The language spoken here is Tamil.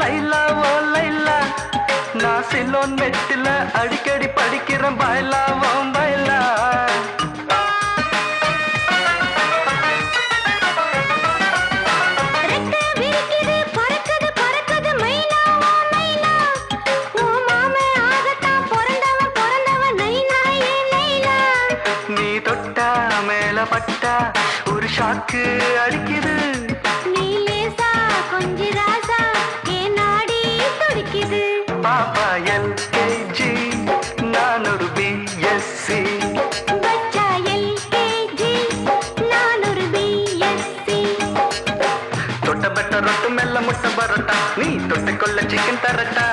லைலா ஓ லைலா நான் சிலோன் மெட்டில அடிக்கடி படிக்கிறேன் பாய்லா ஓ பாய்லா நீ தொட்டா மேல பட்டா ஒரு ஷாக்கு அடிக்குது நீ லேசா கொஞ்சி ராசா ஏன் நாடி துடிக்குது பாப்பா எல்கேஜி நான் ஒரு பிஎஸ்சி பச்சா எல்கேஜி நான் ஒரு பிஎஸ்சி தொட்ட பட்ட ரொட்டு மெல்ல முட்டை பரோட்டா நீ தொட்டு கொள்ள சிக்கன் தரட்டா